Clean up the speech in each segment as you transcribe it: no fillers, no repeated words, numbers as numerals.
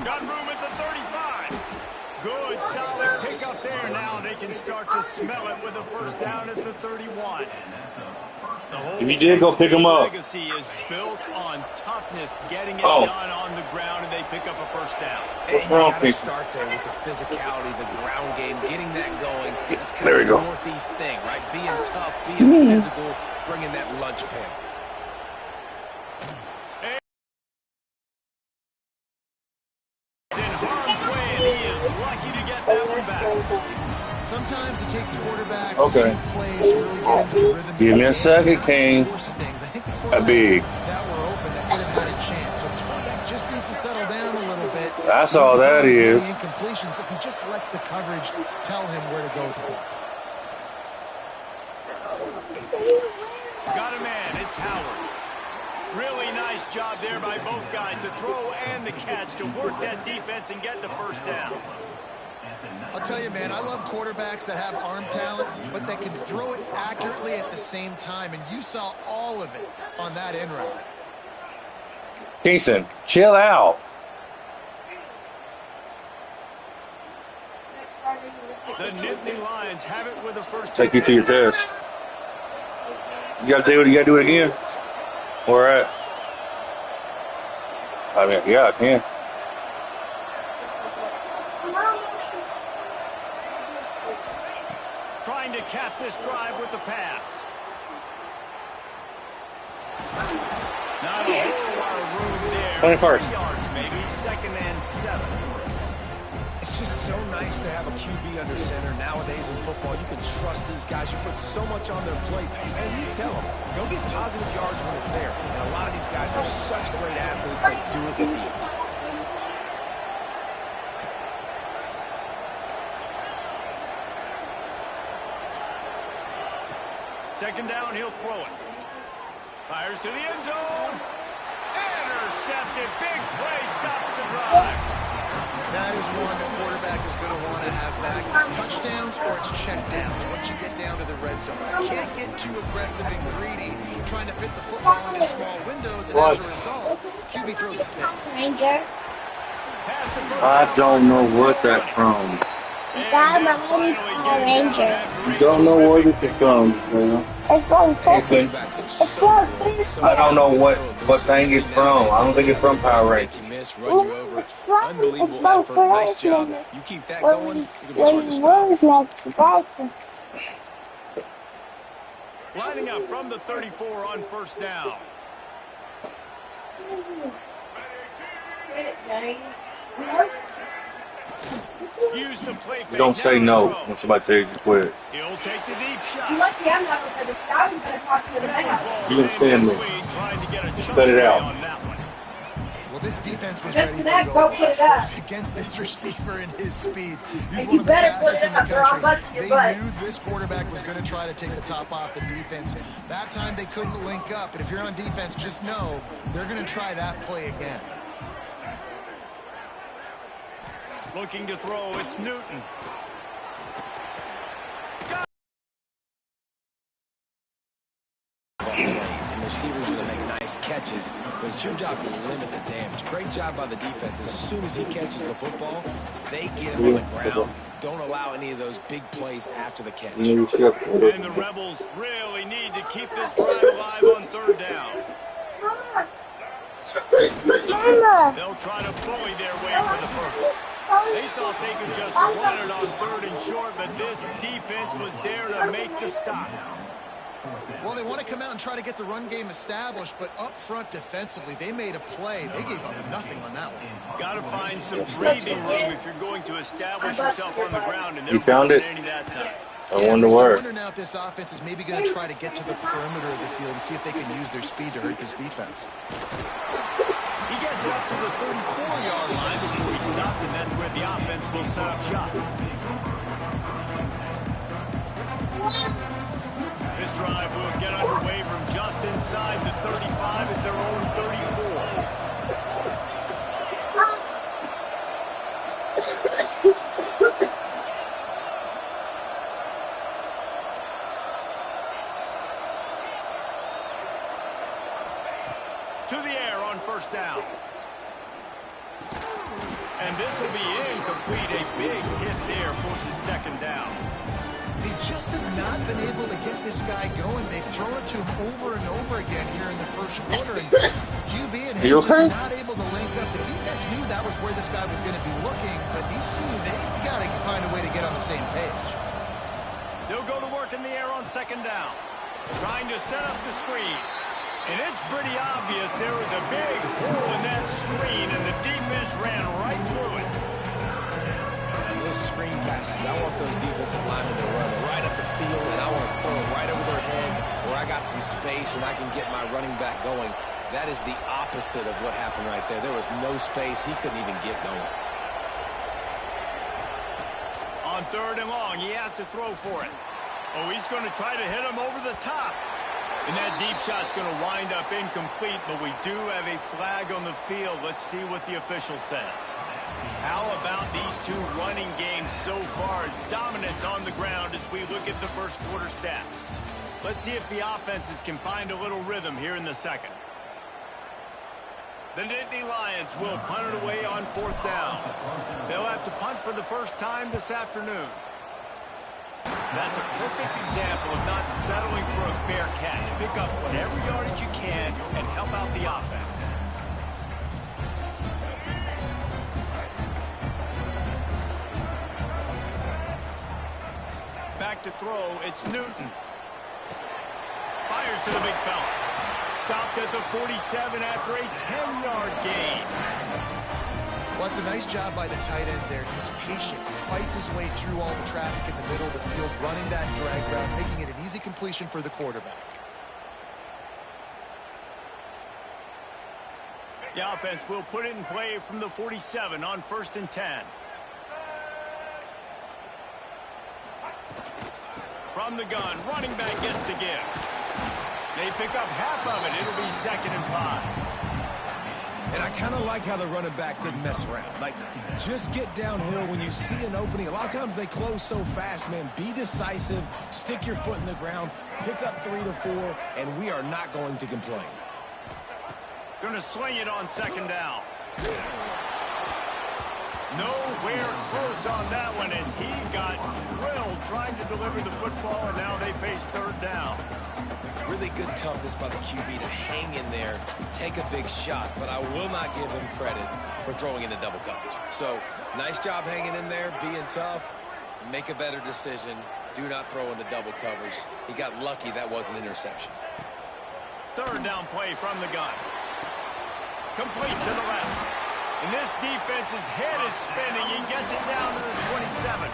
Got room at the 35. Good, solid pickup there. Now they can start to smell it with a first down at the 31. The whole If you did, go pick him up. legacy is built on toughness, getting it done on the ground, and they pick up a first down. What's wrong, you got to start there with the physicality, the ground game, getting that going. That's kind of a Northeast thing, right? Being tough, being physical, bringing that lunch pail. In harm's way, and he is lucky to get that one back. Sometimes it takes quarterbacks a few plays to really get into the rhythm. Give me a second, King. That big. That were open that could have had a chance. So this quarterback just needs to settle down a little bit. That's all that is. Incompletions, if he just lets the coverage tell him where to go with the ball. Got a man. It's Howard. Really nice job there by both guys to throw and the catch to work that defense and get the first down. I'll tell you, man, I love quarterbacks that have arm talent, but that can throw it accurately at the same time, and you saw all of it on that end route. Kingston, chill out. The Nittany Lions have it with the first. Take you to your test. You gotta do it. You gotta do it again. Where at? I mean, yeah, I can. Trying to cap this drive with the pass. Not a whole lot of room there. 21st. 3 yards maybe, 2nd and 7. It's just so nice to have a QB under center. Nowadays in football, you can trust these guys. You put so much on their plate, and you tell them, go get positive yards when it's there. And a lot of these guys are such great athletes that do it with ease. Second down, he'll throw it. Fires to the end zone. Intercepted. Big play, stops the drive. That is one the quarterback is going to want to have back. It's touchdowns or it's checkdowns once you get down to the red zone. You can't get too aggressive and greedy trying to fit the football into small windows, and as a result, QB throws a pick. Ranger. I don't know what that's from. I'm a Power Ranger. You don't know where this is from, man. It's from Kingston. It's from Christmas. I don't know what thing it's from. I don't think it's from Power Rangers. It's from Christmas. You keep that going, When he was next back. Lining up from the 34 on first down. Used to play. You don't say no when somebody tells you to quit. He'll take the deep shot. Lucky I'm not going to I was going to talk to the man. You understand me. Just cut it out. Well, this defense was Just ready for that, goal go put it up. against this receiver and his speed. He's And one you of the better put fastest it in the up, or I'll country. bust your They butt. knew this quarterback was going to try to take the top off the defense. That time they couldn't link up, and if you're on defense, just know they're going to try that play again. Looking to throw, it's Newton. And receivers are going to make nice catches, but it's your job to limit the damage. Great job by the defense. As soon as he catches the football, they get him on the ground. Don't allow any of those big plays after the catch. And the Rebels really need to keep this drive alive on third down. They'll try to bully their way for the first. They thought they could just run it on third and short, but this defense was there to make the stop. Well, they want to come out and try to get the run game established, but up front defensively, they made a play. They gave up nothing on that one. Got to find some breathing room if you're going to establish yourself on the ground. And You found it? that time. I wonder I where. wonder now if this offense is maybe going to try to get to the perimeter of the field and see if they can use their speed to hurt this defense. He gets up to the 34-yard line before he stopped, and that's where the offense will set up shop. This drive will get underway from just inside the 35 at their own 34. To the air on first down. And this will be incomplete. A big hit there forces second down. They just have not been able to get this guy going. They've thrown it to him over and over again here in the first quarter. And QB and him just not able to link up. The defense knew that was where this guy was going to be looking, but these two, they've got to find a way to get on the same page. They'll go to work in the air on second down, trying to set up the screen. And it's pretty obvious there was a big hole in that screen, and the defense ran right through it. Those screen passes, I want those defensive linemen to run right up the field, and I want to throw it right over their head where I got some space and I can get my running back going. That is the opposite of what happened right there. There was no space. He couldn't even get going. On third and long, he has to throw for it. Oh, he's going to try to hit him over the top. And that deep shot's going to wind up incomplete, but we do have a flag on the field. Let's see what the official says. How about these two running games so far? Dominance on the ground as we look at the first quarter stats. Let's see if the offenses can find a little rhythm here in the second. The Nittany Lions will punt it away on fourth down. They'll have to punt for the first time this afternoon. That's a perfect example of not settling for a fair catch. Pick up whatever yardage you can and help out the offense. Back to throw, it's Newton. Fires to the big fella. Stopped at the 47 after a 10-yard gain. Well, it's a nice job by the tight end there. He's patient. He fights his way through all the traffic in the middle of the field, running that drag route, making it an easy completion for the quarterback. The offense will put it in play from the 47 on 1st and 10. From the gun, running back gets to give. They pick up half of it. It'll be 2nd and 5. And I kind of like how the running back didn't mess around. Like, just get downhill when you see an opening. A lot of times they close so fast, man. Be decisive, stick your foot in the ground, pick up 3 to 4, and we are not going to complain. Going to sling it on 2nd down. Nowhere close on that one as he got drilled trying to deliver the football, and now they face 3rd down. Really good toughness by the QB to hang in there, take a big shot, but I will not give him credit for throwing into double coverage. So, nice job hanging in there, being tough, make a better decision. Do not throw into double coverage. He got lucky that was an interception. 3rd down play from the gun. Complete to the left. And this defense's head is spinning. He gets it down to the 27.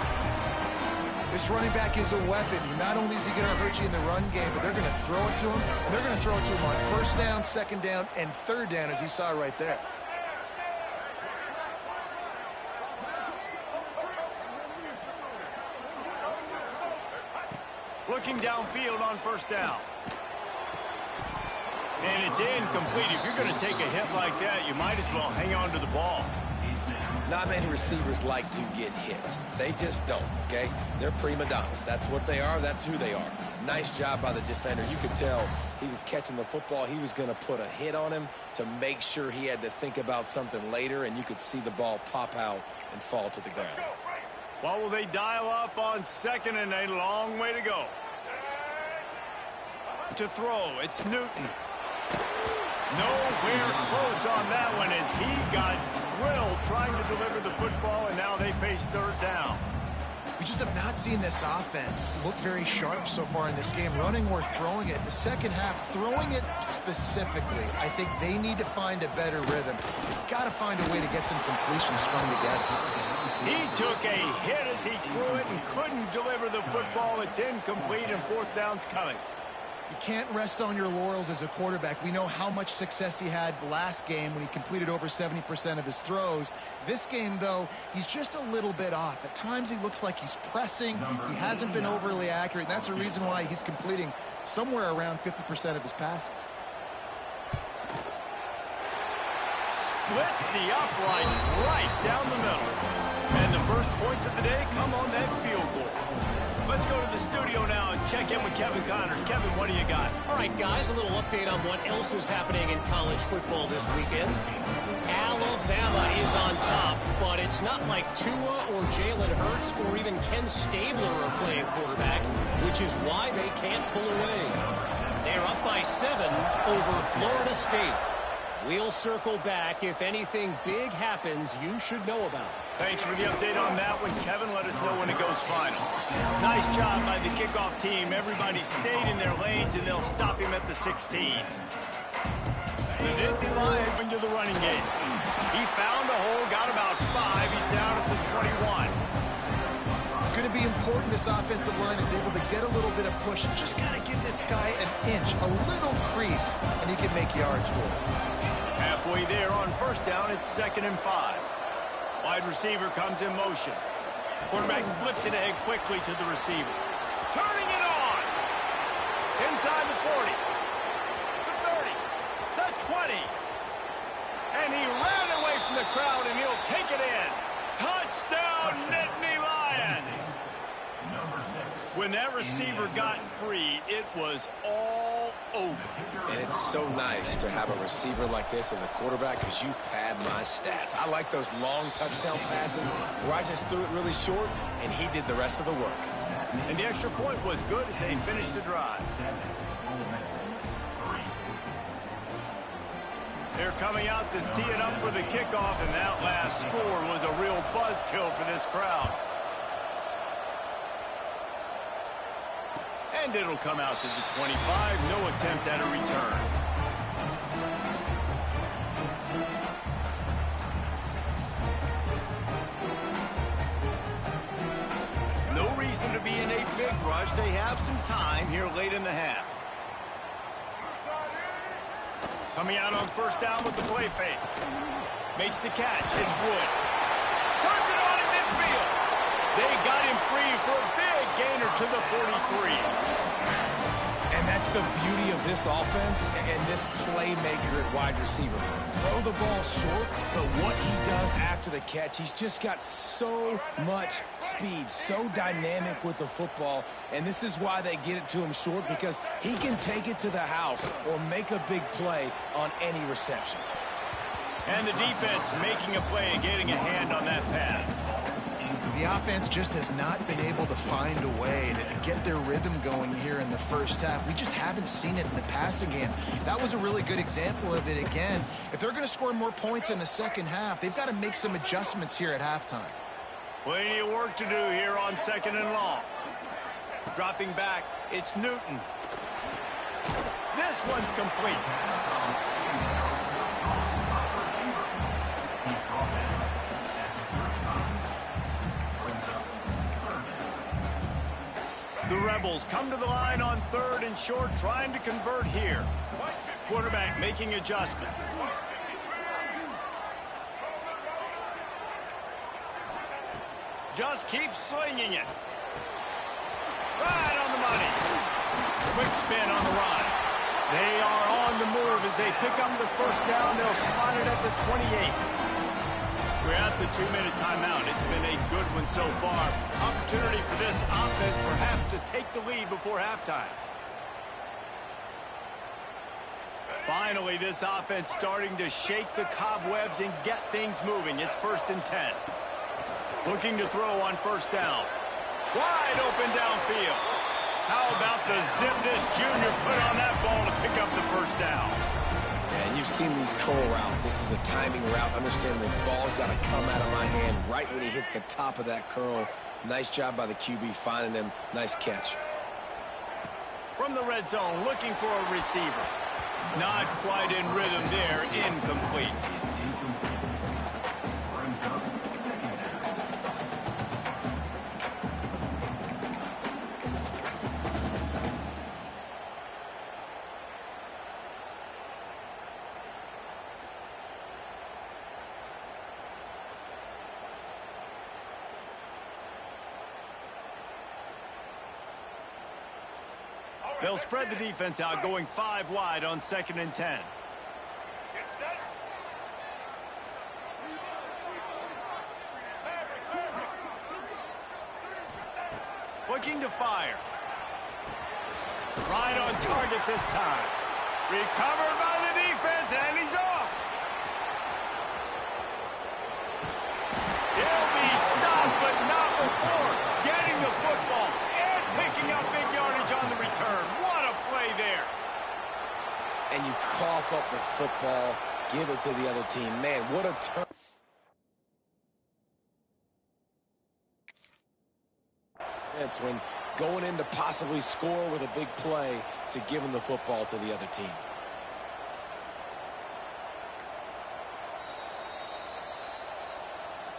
This running back is a weapon. Not only is he going to hurt you in the run game, but they're going to throw it to him. And they're going to throw it to him on 1st down, 2nd down, and 3rd down, as you saw right there. Looking downfield on 1st down. And it's incomplete. If you're going to take a hit like that, you might as well hang on to the ball. Not many receivers like to get hit. They just don't, okay? They're prima donnas. That's what they are. That's who they are. Nice job by the defender. You could tell he was catching the football. He was going to put a hit on him to make sure he had to think about something later, and you could see the ball pop out and fall to the ground. What will they dial up on 2nd and a long way to go? To throw, it's Newton. Nowhere close on that one as he got drilled trying to deliver the football, and now they face 3rd down. We just have not seen this offense look very sharp so far in this game, running or throwing it. The second half, throwing it specifically, I think they need to find a better rhythm. Got to find a way to get some completions strung together. He took a hit as he threw it and couldn't deliver the football. It's incomplete, and 4th down's coming. You can't rest on your laurels as a quarterback. We know how much success he had last game when he completed over 70% of his throws. This game, though, he's just a little bit off. At times, he looks like he's pressing. He hasn't been overly accurate, and that's the reason why he's completing somewhere around 50% of his passes. Splits the uprights right down the middle. And the first points of the day come on that field goal. Let's go to the studio now and check in with Kevin Connors. Kevin, what do you got? All right, guys, a little update on what else is happening in college football this weekend. Alabama is on top, but It's not like Tua or Jalen Hurts or even Ken Stabler are playing quarterback, which is why they can't pull away. They're up by 7 over Florida State. We'll circle back. If anything big happens, you should know about it. Thanks for the update on that one, Kevin. Let us know when it goes final. Nice job by the kickoff team. Everybody stayed in their lanes, and they'll stop him at the 16. The Nittany Lions into the running game. He found a hole, got about 5. He's down at the 21. It's going to be important this offensive line is able to get a little bit of push. Just got to give this guy an inch, a little crease, and he can make yards for it. Halfway there on first down, it's 2nd and 5. Wide receiver comes in motion. Quarterback flips it ahead quickly to the receiver. Turning it on. Inside the 40. The 30. The 20. And he ran away from the crowd, and he'll take it in. Touchdown, Nittany Lions. When that receiver got free, it was all over. And it's so nice to have a receiver like this as a quarterback because you pad my stats. I like those long touchdown passes where I just threw it really short and he did the rest of the work. And the extra point was good as they finished the drive. They're coming out to tee it up for the kickoff, and that last score was a real buzzkill for this crowd. And it'll come out to the 25. No attempt at a return. No reason to be in a big rush. They have some time here late in the half. Coming out on first down with the play fake. Makes the catch. It's Wood. Turns it on in midfield. They got him free for a big gainer to the 43. And that's the beauty of this offense and this playmaker at wide receiver. Throw the ball short, but what he does after the catch, he's just got so much speed, so dynamic with the football, and this is why they get it to him short, because he can take it to the house or make a big play on any reception. And the defense making a play and getting a hand on that pass. The offense just has not been able to find a way to get their rhythm going here in the first half. We just haven't seen it in the passing game. That was a really good example of it again. If they're going to score more points in the second half, they've got to make some adjustments here at halftime. Plenty of work to do here on 2nd and long. Dropping back, it's Newton. This one's complete. The Rebels come to the line on 3rd and short, trying to convert here. Quarterback making adjustments. Just keeps slinging it. Right on the money. Quick spin on the run. They are on the move as they pick up the first down. They'll spot it at the 28. We're at the 2-minute timeout. It's been a good one so far. Opportunity for this offense perhaps to take the lead before halftime. Finally, this offense starting to shake the cobwebs and get things moving. It's 1st and 10. Looking to throw on first down. Wide open downfield. How about the zip this junior put on that ball to pick up the first down? And you've seen these curl routes. This is a timing route. Understand the ball's got to come out of my hand right when he hits the top of that curl. Nice job by the QB finding him. Nice catch. From the red zone, looking for a receiver. Not quite in rhythm there. Incomplete. They'll spread the defense out, going 5 wide on 2nd and 10. Looking to fire. Right on target this time. Recovered by the defense, and he's off. Yeah, and you cough up the football, give it to the other team. Man, what a turn. It's when going in to possibly score with a big play to give them the football to the other team.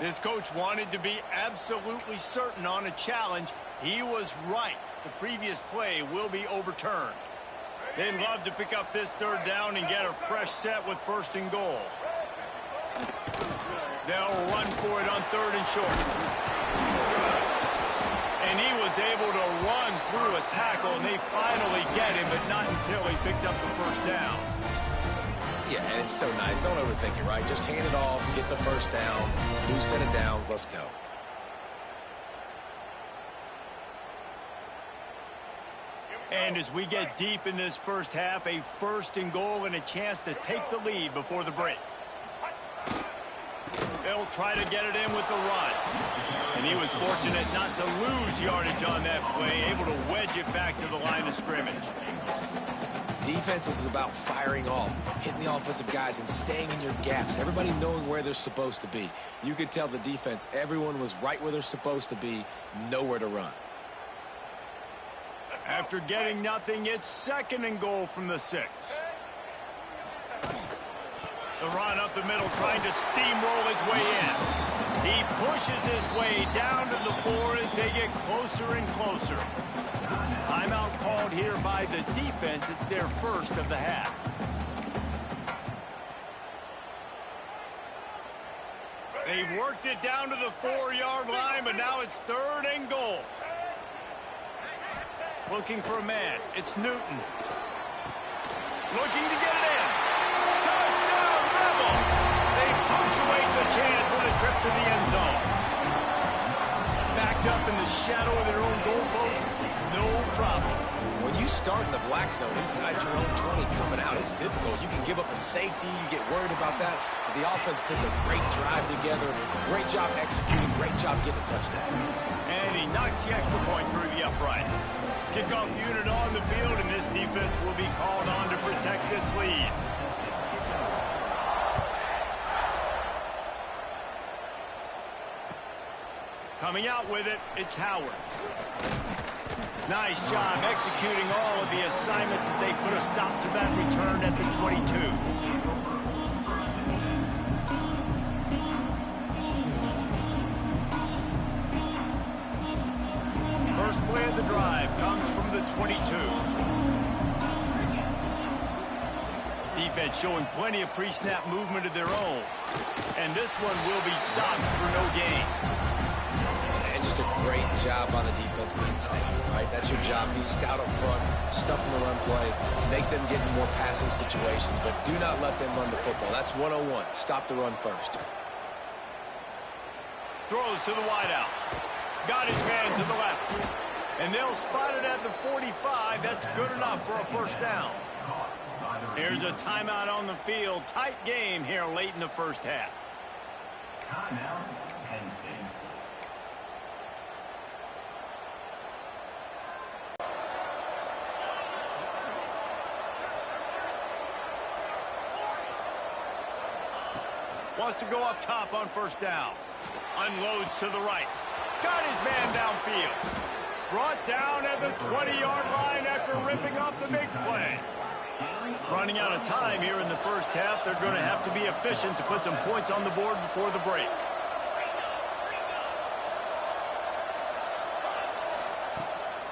This coach wanted to be absolutely certain on a challenge. He was right. The previous play will be overturned. They'd love to pick up this third down and get a fresh set with 1st and goal. They'll run for it on 3rd and short. And he was able to run through a tackle, and they finally get him, but not until he picks up the 1st down. Yeah, and it's so nice. Don't overthink it, right? Just hand it off, get the 1st down, new set of downs, let's go. And as we get deep in this first half, a 1st and goal and a chance to take the lead before the break. They'll try to get it in with the run. And he was fortunate not to lose yardage on that play, able to wedge it back to the line of scrimmage. Defense is about firing off, hitting the offensive guys and staying in your gaps, everybody knowing where they're supposed to be. You could tell the defense, everyone was right where they're supposed to be, nowhere to run. After getting nothing, it's 2nd and goal from the 6. The run up the middle, trying to steamroll his way in. He pushes his way down to the 4 as they get closer and closer. Timeout called here by the defense. It's their 1st of the half. They've worked it down to the 4-yard line, but now it's 3rd and goal. Looking for a man. It's Newton. Looking to get it in. Touchdown, Rebels! They punctuate the chance with a trip to the end zone. Backed up in the shadow of their own goalpost, no problem. When you start in the black zone inside your own 20 coming out, it's difficult. You can give up a safety, you get worried about that. But the offense puts a great drive together. Great job executing, great job getting a touchdown. And he knocks the extra point through the uprights. Kickoff unit on the field, and this defense will be called on to protect this lead. Coming out with it, it's Howard. Nice job executing all of the assignments as they put a stop to that return at the 22. First play of the drive comes from the 22. Defense showing plenty of pre-snap movement of their own. And this one will be stopped for no gain. And just a great job on the defense being stable, right? That's your job. Be stout up front, stuff in the run play, make them get in more passing situations, but do not let them run the football. That's 101. Stop the run first. Throws to the wideout. Got his man to the left. And they'll spot it at the 45. That's good enough for a 1st down. Here's a timeout on the field. Tight game here late in the first half. Timeout, Penn State. Wants to go up top on 1st down. Unloads to the right. Got his man downfield. Brought down at the 20-yard line after ripping off the big play. Running out of time here in the first half. They're going to have to be efficient to put some points on the board before the break.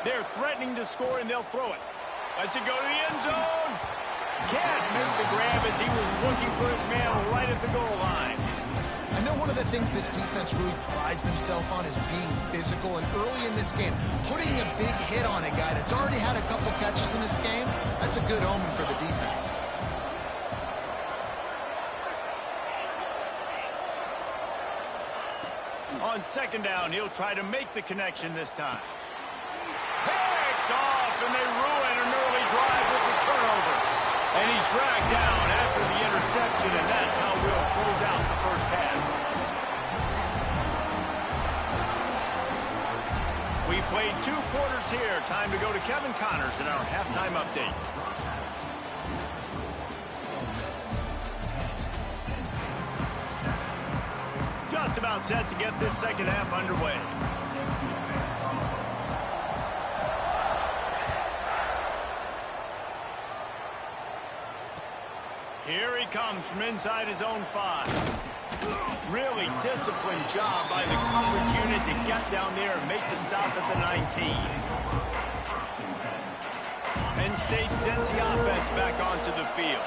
They're threatening to score, and they'll throw it. Lets it go to the end zone. Can't make the grab as he was looking for his man right at the goal line. I know one of the things this defense really prides themselves on is being physical, and early in this game, putting a big hit on a guy that's already had a couple catches in this game, that's a good omen for the defense. On 2nd down, he'll try to make the connection this time. Picked off, and they ruin an early drive with the turnover. And he's dragged down after the interception, and that's how we'll close out the first half. We played 2 quarters here. Time to go to Kevin Connors in our halftime update. just about set to get this second half underway. Here he comes from inside his own 5. Really disciplined job by the coverage unit to get down there and make the stop at the 19. Penn State sends the offense back onto the field.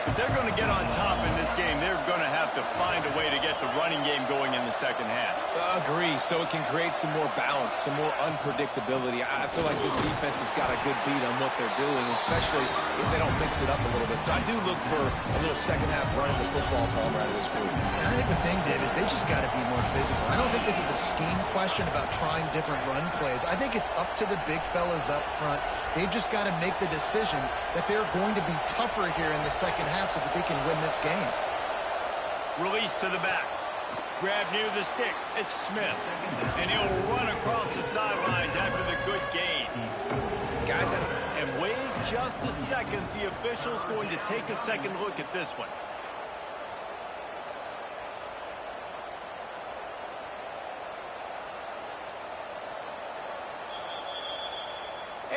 If they're going to get on top in this game, they're going to have to find a way to get the running game going in the second half. Agree, so it can create some more balance, some more unpredictability. I feel like this defense has got a good beat on what they're doing, especially if they don't mix it up a little bit. So I do look for a little second half running the football Palmer out of this group. And I think the thing, Dave, is they just got to be more physical. I don't think this is a scheme question about trying different run plays. I think it's up to the big fellas up front. They've just got to make the decision that they're going to be tougher here in the second half so that they can win this game. Release to the back. Grab near the sticks. It's Smith. And he'll run across the sidelines after the good gain. Guys, and wait just a second. The official's going to take a second look at this one.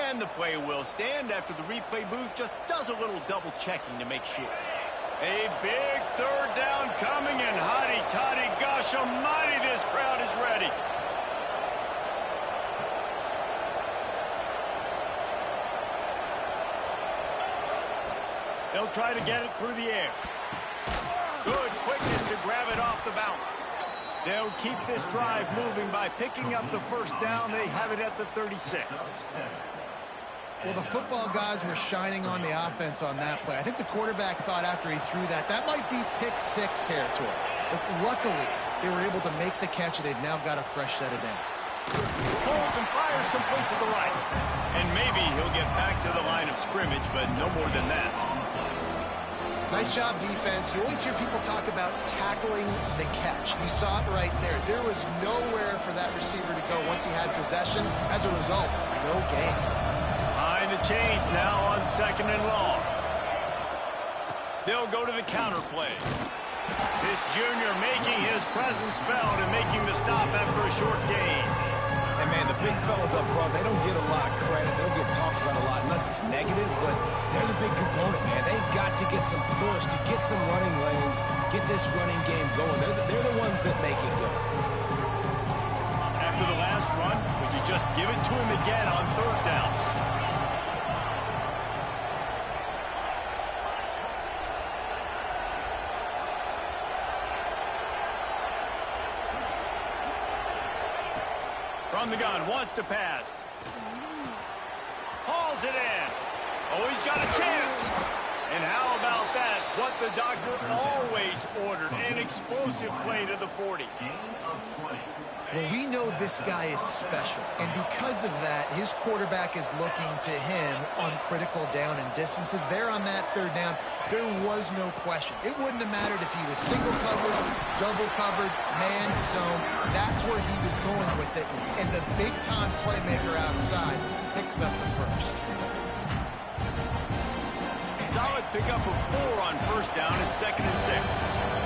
And the play will stand after the replay booth just does a little double checking to make sure. A big third down coming, and hotty-toddy, gosh almighty, this crowd is ready. They'll try to get it through the air. Good quickness to grab it off the bounce. They'll keep this drive moving by picking up the first down. They have it at the 36. Well, the football gods were shining on the offense on that play. I think the quarterback thought after he threw that, that might be pick 6 territory. But luckily, they were able to make the catch. They've now got a fresh set of downs. Holds and fires complete to the right. And maybe he'll get back to the line of scrimmage, but no more than that. Nice job, defense. You always hear people talk about tackling the catch. You saw it right there. There was nowhere for that receiver to go once he had possession. As a result, no gain. Behind the chains now on 2nd and long. They'll go to the counter play. This junior making his presence felt and making the stop after a short gain. And man, the big fellas up front, they don't get a lot of credit. They'll get talked about a lot unless it's negative, but they're the big component, man. They've got to get some push, to get some running lanes, get this running game going. They're the ones that make it go. After the last run, would you just give it to him again on 3rd down? From the gun, wants to pass. Hauls it in. Oh, he's got a chance. And how about that? What the doctor always ordered, an explosive play to the 40. Well, we know this guy is special, and because of that, his quarterback is looking to him on critical down and distances. There on that 3rd down, there was no question. It wouldn't have mattered if he was single covered, double covered, man zone. That's where he was going with it, and the big-time playmaker outside picks up the first. Solid pickup of 4 on 1st down at 2nd and 6.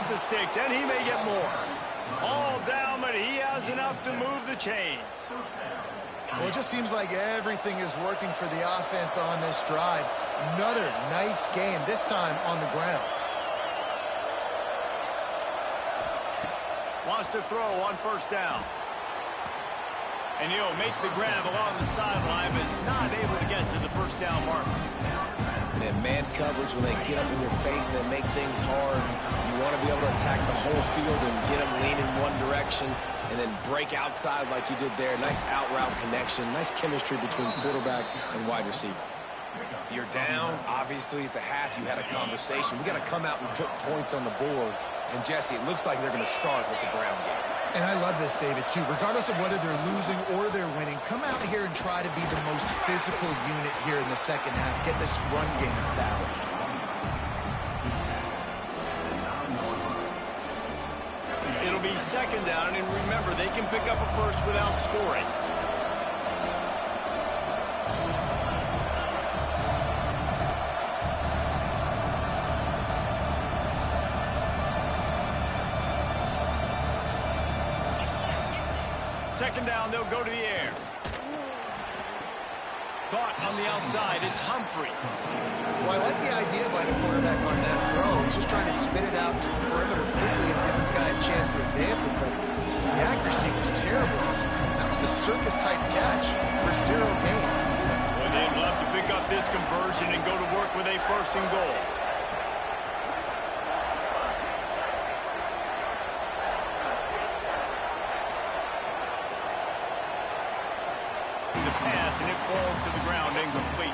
The sticks, and he may get more. All down, but he has enough to move the chains. Well, it just seems like everything is working for the offense on this drive. Another nice game, this time on the ground. Wants to throw on 1st down. And he'll make the grab along the sideline, but is not able to get to the 1st down marker. And man coverage, when they get up in your face, they make things hard. You want to be able to attack the whole field and get them lean in one direction and then break outside like you did there. Nice out route connection, nice chemistry between quarterback and wide receiver. You're down. Obviously, at the half, you had a conversation. We got to come out and put points on the board. And, Jesse, it looks like they're going to start with the ground game. And I love this, David, too. Regardless of whether they're losing or they're winning, come out here and try to be the most physical unit here in the second half. Get this run game established. It'll be 2nd down, and remember, they can pick up a first without scoring. Second down, they'll go to the air. Caught on the outside, it's Humphrey. Well, I like the idea by the quarterback on that throw. He's just trying to spit it out to the perimeter quickly to give this guy a chance to advance it, but the accuracy was terrible. That was a circus-type catch for 0 gain. Well, they'd love to pick up this conversion and go to work with a first and goal. The pass, and it falls to the ground, incomplete.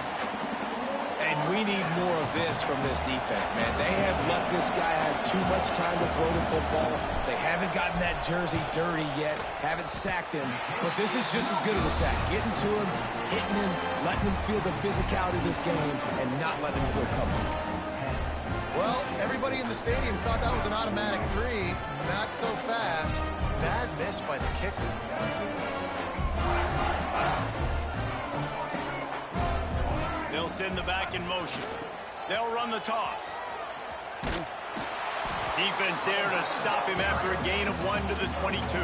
And we need more of this from this defense, man. They have let this guy have too much time to throw the football. They haven't gotten that jersey dirty yet, haven't sacked him. But this is just as good as a sack. Getting to him, hitting him, letting him feel the physicality of this game, and not letting him feel comfortable. Well, everybody in the stadium thought that was an automatic 3. Not so fast. Bad miss by the kicker. They'll send the back in motion. They'll run the toss. Defense there to stop him after a gain of 1 to the 22.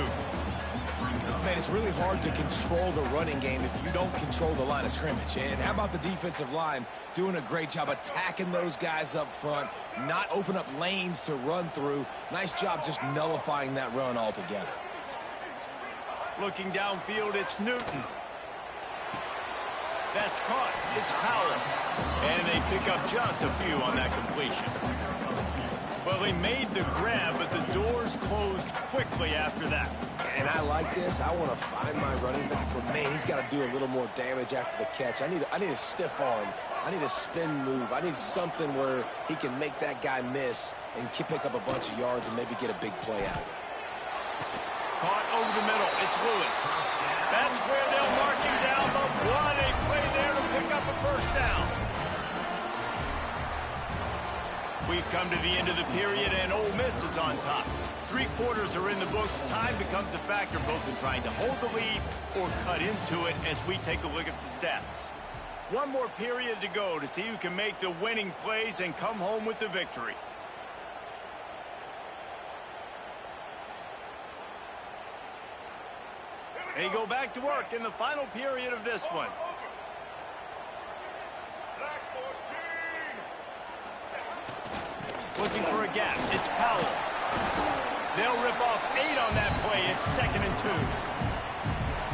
Man, it's really hard to control the running game if you don't control the line of scrimmage. And how about the defensive line doing a great job attacking those guys up front, not open up lanes to run through. Nice job just nullifying that run altogether. Looking downfield, it's Newton. That's caught. It's Powell. And they pick up just a few on that completion. Well, they made the grab, but the doors closed quickly after that. And I like this. I want to find my running back, but man, he's got to do a little more damage after the catch. I need a stiff arm. I need a spin move. I need something where he can make that guy miss and pick up a bunch of yards and maybe get a big play out of it. Caught over the middle. It's Lewis. That's where they'll mark him down, but what a play there to pick up a first down. We've come to the end of the period, and Ole Miss is on top. 3 quarters are in the books. Time becomes a factor both in trying to hold the lead or cut into it as we take a look at the stats. 1 more period to go to see who can make the winning plays and come home with the victory. They go back to work in the final period of this one. Looking for a gap. It's Powell. They'll rip off 8 on that play. It's 2nd and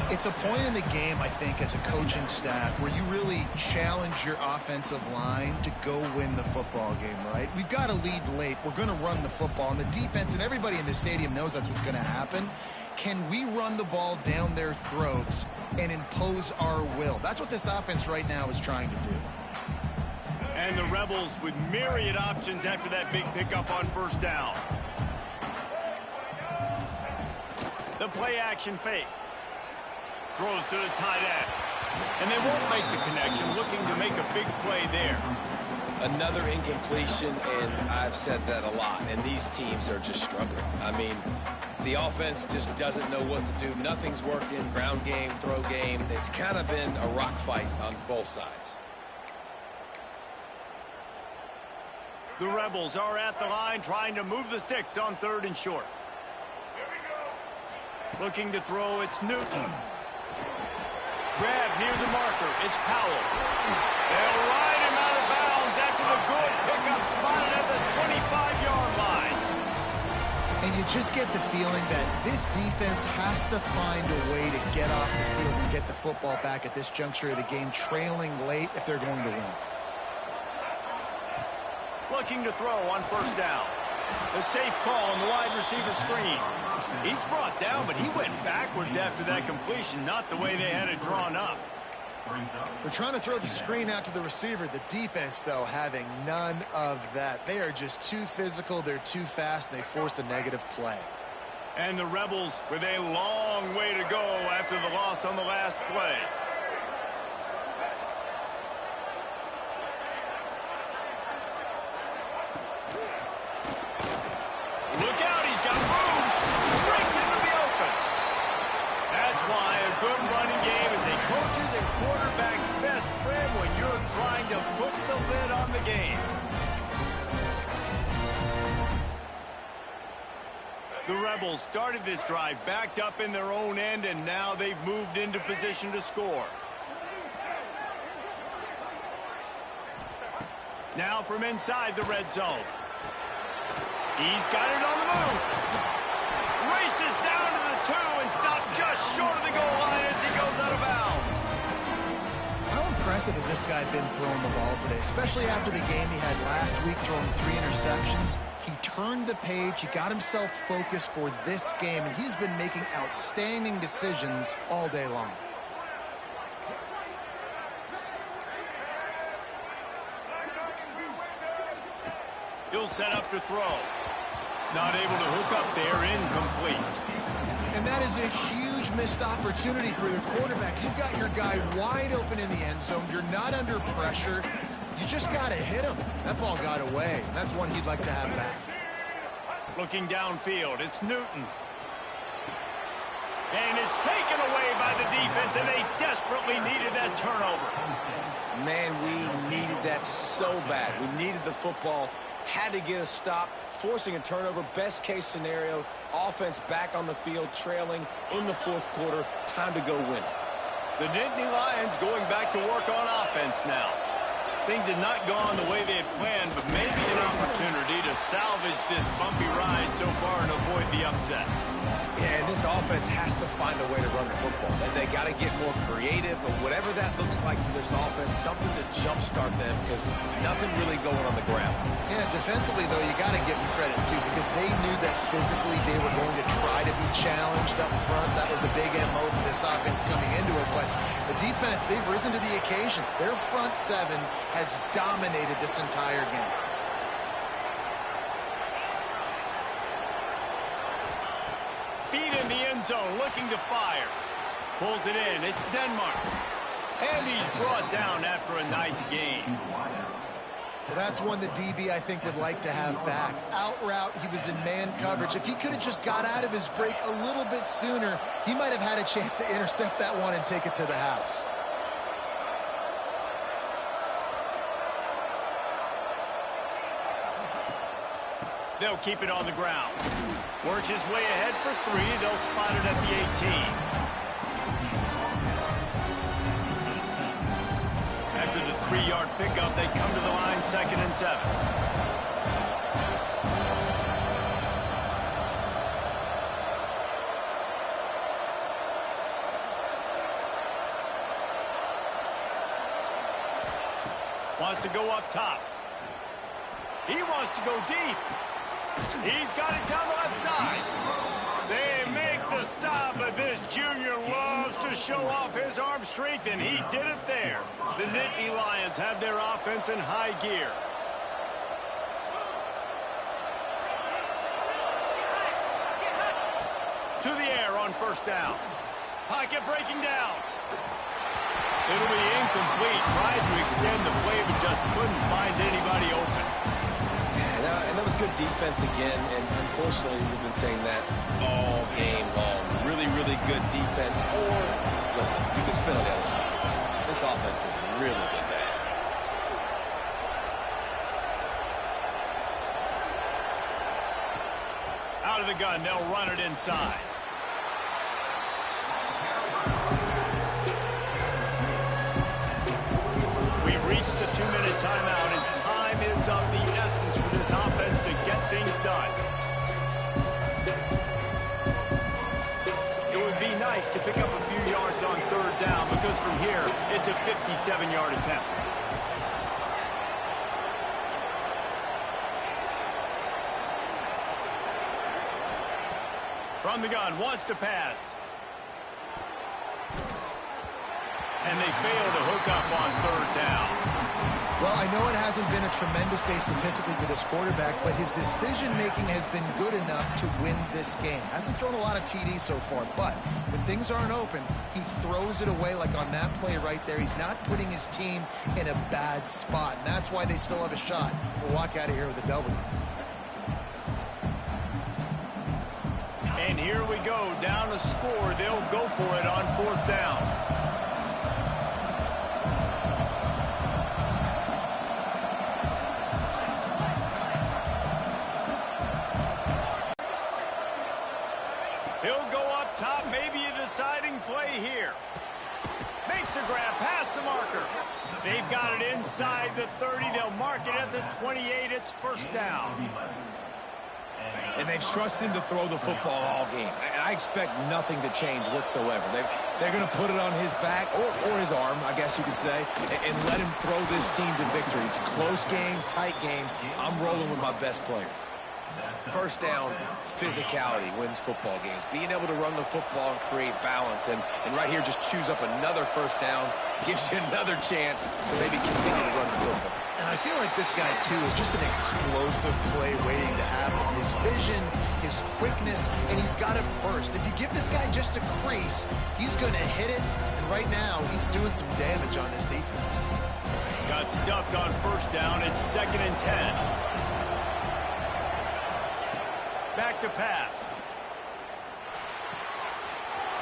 2. It's a point in the game, I think, as a coaching staff where you really challenge your offensive line to go win the football game, right? We've got to lead late. We're going to run the football. And the defense and everybody in the stadium knows that's what's going to happen. Can we run the ball down their throats and impose our will? That's what this offense right now is trying to do. And the Rebels with myriad options after that big pickup on first down. The play action fake. Throws to the tight end. And they won't make the connection, looking to make a big play there. Another incompletion, and I've said that a lot, and these teams are just struggling. I mean, the offense just doesn't know what to do. Nothing's working, ground game, throw game. It's kind of been a rock fight on both sides. The Rebels are at the line trying to move the sticks on 3rd and short. Looking to throw, it's Newton. Grab near the marker, it's Powell. They'll ride him out of bounds after the good pickup spotted at the 25-yard line. And you just get the feeling that this defense has to find a way to get off the field and get the football back at this juncture of the game, trailing late if they're going to win. Looking to throw on first down. A safe call on the wide receiver screen. He's brought down, but he went backwards after that completion, not the way they had it drawn up. They're trying to throw the screen out to the receiver. The defense, though, having none of that. They are just too physical. They're too fast, and they force a negative play. And the Rebels with a long way to go after the loss on the last play. Look out, he's got room. Breaks into the open. That's why a good running game is a coach's and quarterback's best friend when you're trying to put the lid on the game. The Rebels started this drive backed up in their own end, and now they've moved into position to score. Now from inside the red zone. He's got it on the move. Races down to the 2 and stopped just short of the goal line as he goes out of bounds. How impressive has this guy been throwing the ball today, especially after the game he had last week throwing 3 interceptions? He turned the page, he got himself focused for this game, and he's been making outstanding decisions all day long. He'll set up to throw. Not able to hook up there, incomplete. And that is a huge missed opportunity for the quarterback. You've got your guy wide open in the end zone. You're not under pressure. You just got to hit him. That ball got away. That's one he'd like to have back. Looking downfield, it's Newton. And it's taken away by the defense, and they desperately needed that turnover. Man, we needed that so bad. We needed the football, had to get a stop, forcing a turnover. Best case scenario, offense back on the field, trailing in the fourth quarter. Time to go win it. The Nittany Lions going back to work on offense now. Things had not gone the way they had planned, but maybe an opportunity to salvage this bumpy ride so far and avoid the upset. Yeah, and this offense has to find a way to run the football. And they got to get more creative, or whatever that looks like for this offense, something to jumpstart them, because nothing really going on the ground. Yeah, defensively, though, you got to give them credit, too, because they knew that physically they were going to try to be challenged up front. That was a big MO for this offense coming into it. But the defense, they've risen to the occasion. Their front 7 has dominated this entire game. Feet in the end zone, looking to fire. Pulls it in. It's Denmark. And he's brought down after a nice game. So that's one the DB, I think, would like to have back. Out route, he was in man coverage. If he could have just got out of his break a little bit sooner, he might have had a chance to intercept that one and take it to the house. They'll keep it on the ground. Works his way ahead for 3. They'll spot it at the 18. After the 3-yard pickup, they come to the line, 2nd and 7. Wants to go up top. He wants to go deep. He's got it down the left side. They make the stop, but this junior loves to show off his arm strength, and he did it there. The Nittany Lions have their offense in high gear. To the air on 1st down. Pocket breaking down. It'll be incomplete. Tried to extend the play, but just couldn't find anybody open. And that was good defense again, and unfortunately, we've been saying that all game long. Really, really good defense. Or, listen, you can spin on the other side. This offense has really been bad. Out of the gun, they'll run it inside. We've reached the 2-minute timeout, and time is of the essence for this offense to get things done. It would be nice to pick up a few yards on 3rd down, because from here, it's a 57-yard attempt. From the gun, wants to pass. And they fail to hook up on 3rd down. Well, I know it hasn't been a tremendous day statistically for this quarterback, but his decision-making has been good enough to win this game. Hasn't thrown a lot of TDs so far, but when things aren't open, he throws it away like on that play right there. He's not putting his team in a bad spot, and that's why they still have a shot to walk out of here with a W. And here we go, down to score. They'll go for it on 4th down. deciding play here. Makes a grab past the marker. They've got it inside the 30. They'll mark it at the 28. It's first down. And they've trusted him to throw the football all game. And I expect nothing to change whatsoever. They're going to put it on his back, or his arm, I guess you could say, and let him throw this team to victory. It's a close game, tight game. I'm rolling with my best player. First down, physicality wins football games. Being able to run the football and create balance. And right here, just choose up another first down. Gives you another chance to maybe continue to run the football. And I feel like this guy, too, is just an explosive play waiting to happen. His vision, his quickness, and he's got it burst. If you give this guy just a crease, he's going to hit it. And right now, he's doing some damage on this defense. Got stuffed on first down. It's 2nd and 10. Back to pass.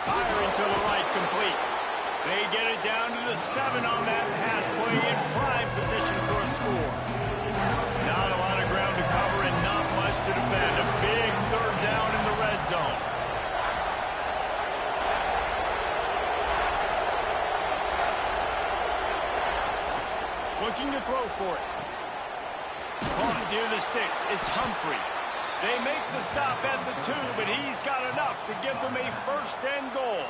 Firing to the right, complete. They get it down to the 7 on that pass play, in prime position for a score. Not a lot of ground to cover and not much to defend. A big 3rd down in the red zone. Looking to throw for it. Caught near the sticks. It's Humphrey. They make the stop at the 2, but he's got enough to give them a 1st and goal.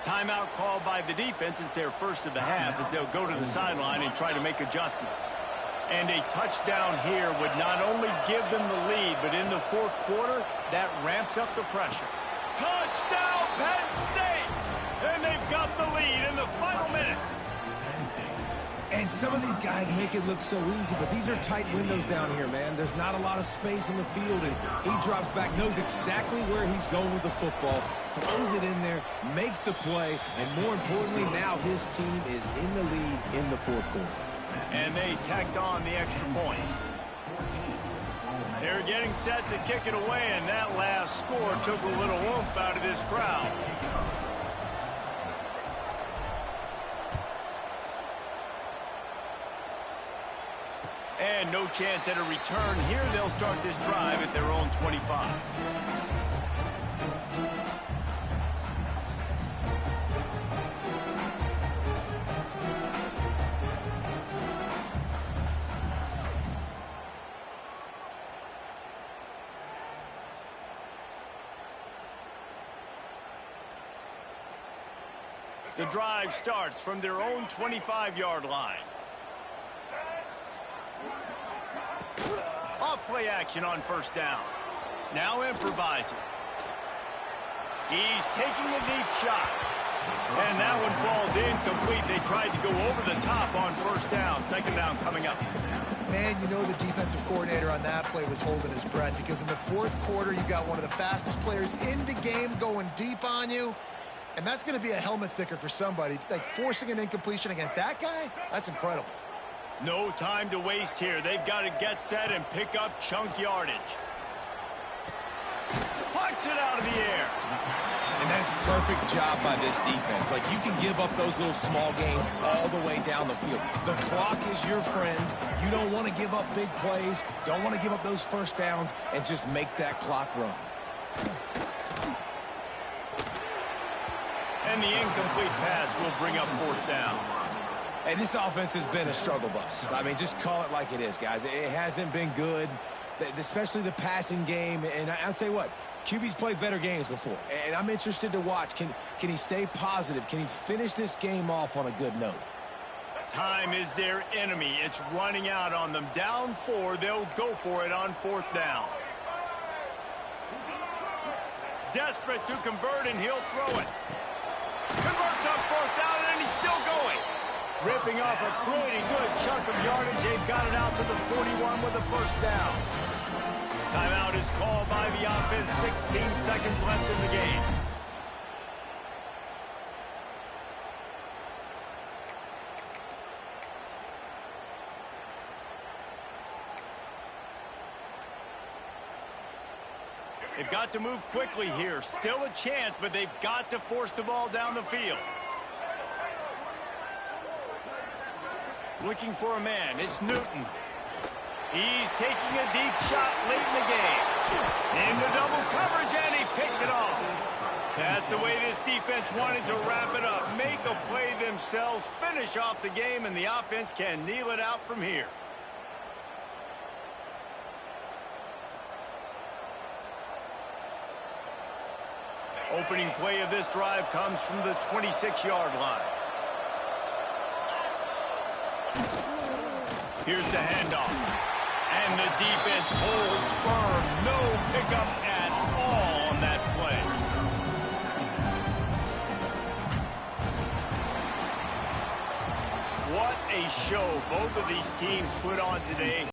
Timeout called by the defense. It's their first of the half as they'll go to the sideline and try to make adjustments. And a touchdown here would not only give them the lead, but in the 4th quarter, that ramps up the pressure. Touchdown, Penn State! And they've got the lead in the final minute. And some of these guys make it look so easy, but these are tight windows down here, man. There's not a lot of space in the field, and he drops back, knows exactly where he's going with the football, throws it in there, makes the play, and more importantly, now his team is in the lead in the 4th quarter. And they tacked on the extra point. They're getting set to kick it away, and that last score took a little oomph out of this crowd. And no chance at a return here. They'll start this drive at their own 25. The drive starts from their own 25-yard line. Off-play action on first down. Now improvising. He's taking a deep shot. And that one falls incomplete. They tried to go over the top on first down. 2nd down coming up. Man, you know the defensive coordinator on that play was holding his breath, because in the 4th quarter, you got one of the fastest players in the game going deep on you. And that's going to be a helmet sticker for somebody. Like, forcing an incompletion against that guy, that's incredible. No time to waste here. They've got to get set and pick up chunk yardage. Plucks it out of the air. And that's a perfect job by this defense. Like, you can give up those little small gains all the way down the field. The clock is your friend. You don't want to give up big plays. Don't want to give up those first downs, and just make that clock run. And the incomplete pass will bring up 4th down. And this offense has been a struggle bus. I mean, just call it like it is, guys. It hasn't been good, especially the passing game. And I'll tell you what, QB's played better games before. And I'm interested to watch. Can he stay positive? Can he finish this game off on a good note? Time is their enemy. It's running out on them. Down 4, they'll go for it on 4th down. Desperate to convert, and he'll throw it. Converts on 4th down, and he's still going. Ripping off a pretty good chunk of yardage. They've got it out to the 41 with a 1st down. Timeout is called by the offense. 16 seconds left in the game. They've got to move quickly here. Still a chance, but they've got to force the ball down the field. Looking for a man. It's Newton. He's taking a deep shot late in the game. Into double coverage, and he picked it off. That's the way this defense wanted to wrap it up. Make a play themselves, finish off the game, and the offense can kneel it out from here. Opening play of this drive comes from the 26-yard line. Here's the handoff. And the defense holds firm. No pickup at all on that play. What a show both of these teams put on today.